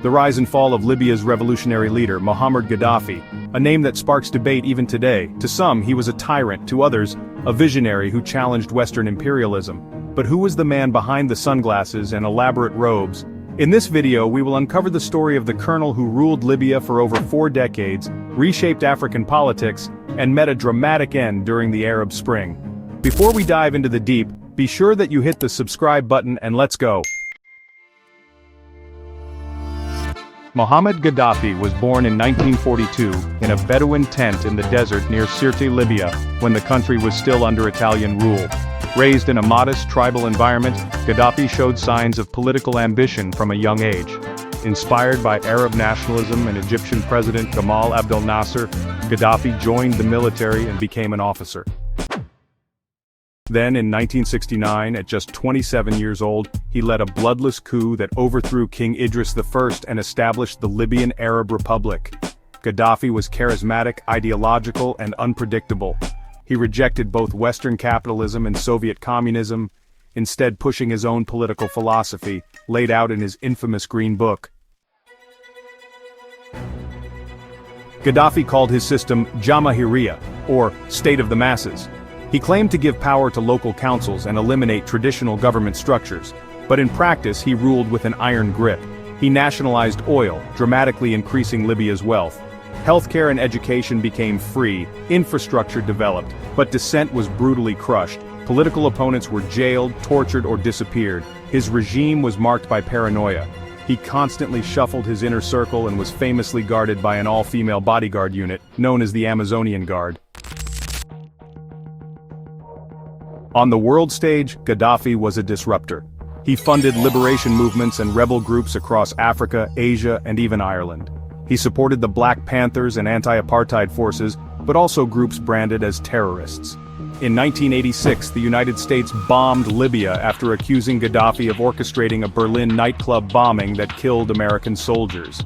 The rise and fall of Libya's revolutionary leader, Muammar Gaddafi, a name that sparks debate even today. To some, he was a tyrant, to others, a visionary who challenged Western imperialism. But who was the man behind the sunglasses and elaborate robes? In this video, we will uncover the story of the colonel who ruled Libya for over 4 decades, reshaped African politics, and met a dramatic end during the Arab Spring. Before we dive into the deep, be sure that you hit the subscribe button and let's go. Mohammed Gaddafi was born in 1942 in a Bedouin tent in the desert near Sirte, Libya, when the country was still under Italian rule. Raised in a modest tribal environment, Gaddafi showed signs of political ambition from a young age. Inspired by Arab nationalism and Egyptian President Gamal Abdel Nasser, Gaddafi joined the military and became an officer. Then in 1969, at just 27 years old, he led a bloodless coup that overthrew King Idris I and established the Libyan Arab Republic. Gaddafi was charismatic, ideological, and unpredictable. He rejected both Western capitalism and Soviet communism, instead pushing his own political philosophy, laid out in his infamous Green Book. Gaddafi called his system Jamahiriya, or State of the Masses. He claimed to give power to local councils and eliminate traditional government structures, but in practice he ruled with an iron grip. He nationalized oil, dramatically increasing Libya's wealth. Healthcare and education became free, infrastructure developed, but dissent was brutally crushed. Political opponents were jailed, tortured, or disappeared. His regime was marked by paranoia. He constantly shuffled his inner circle and was famously guarded by an all-female bodyguard unit, known as the Amazonian Guard. On the world stage, Gaddafi was a disruptor. He funded liberation movements and rebel groups across Africa, Asia, and even Ireland. He supported the Black Panthers and anti-apartheid forces, but also groups branded as terrorists. In 1986, the United States bombed Libya after accusing Gaddafi of orchestrating a Berlin nightclub bombing that killed American soldiers.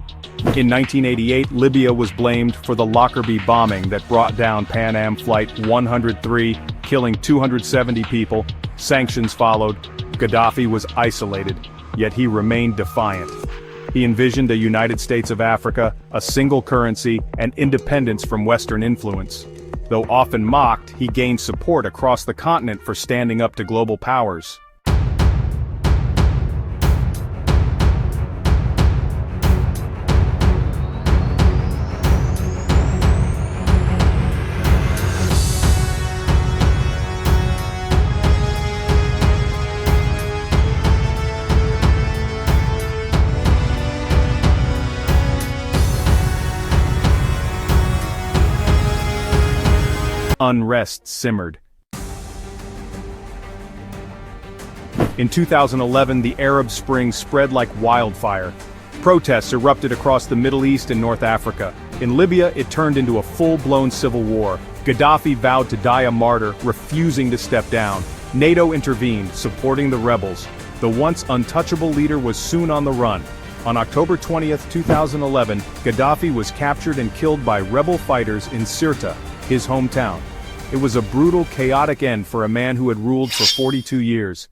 In 1988, Libya was blamed for the Lockerbie bombing that brought down Pan Am Flight 103, killing 270 people. Sanctions followed. Gaddafi was isolated, yet he remained defiant. He envisioned a United States of Africa, a single currency, and independence from Western influence. Though often mocked, he gained support across the continent for standing up to global powers. Unrest simmered. In 2011, the Arab Spring spread like wildfire. Protests erupted across the Middle East and North Africa. In Libya, it turned into a full-blown civil war. Gaddafi vowed to die a martyr, refusing to step down. NATO intervened, supporting the rebels. The once untouchable leader was soon on the run. On October 20, 2011, Gaddafi was captured and killed by rebel fighters in Sirte, his hometown. It was a brutal, chaotic end for a man who had ruled for 42 years.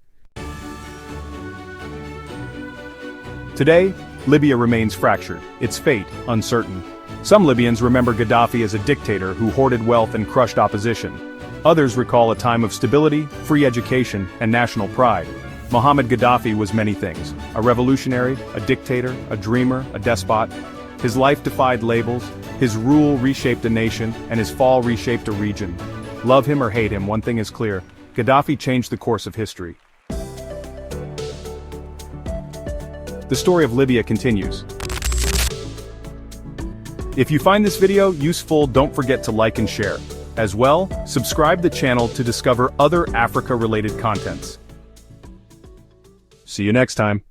Today, Libya remains fractured, its fate uncertain. Some Libyans remember Gaddafi as a dictator who hoarded wealth and crushed opposition. Others recall a time of stability, free education, and national pride. Mohammed Gaddafi was many things: a revolutionary, a dictator, a dreamer, a despot. His life defied labels, his rule reshaped a nation, and his fall reshaped a region. Love him or hate him, one thing is clear: Gaddafi changed the course of history. The story of Libya continues. If you find this video useful, don't forget to like and share. As well, subscribe the channel to discover other Africa-related contents. See you next time.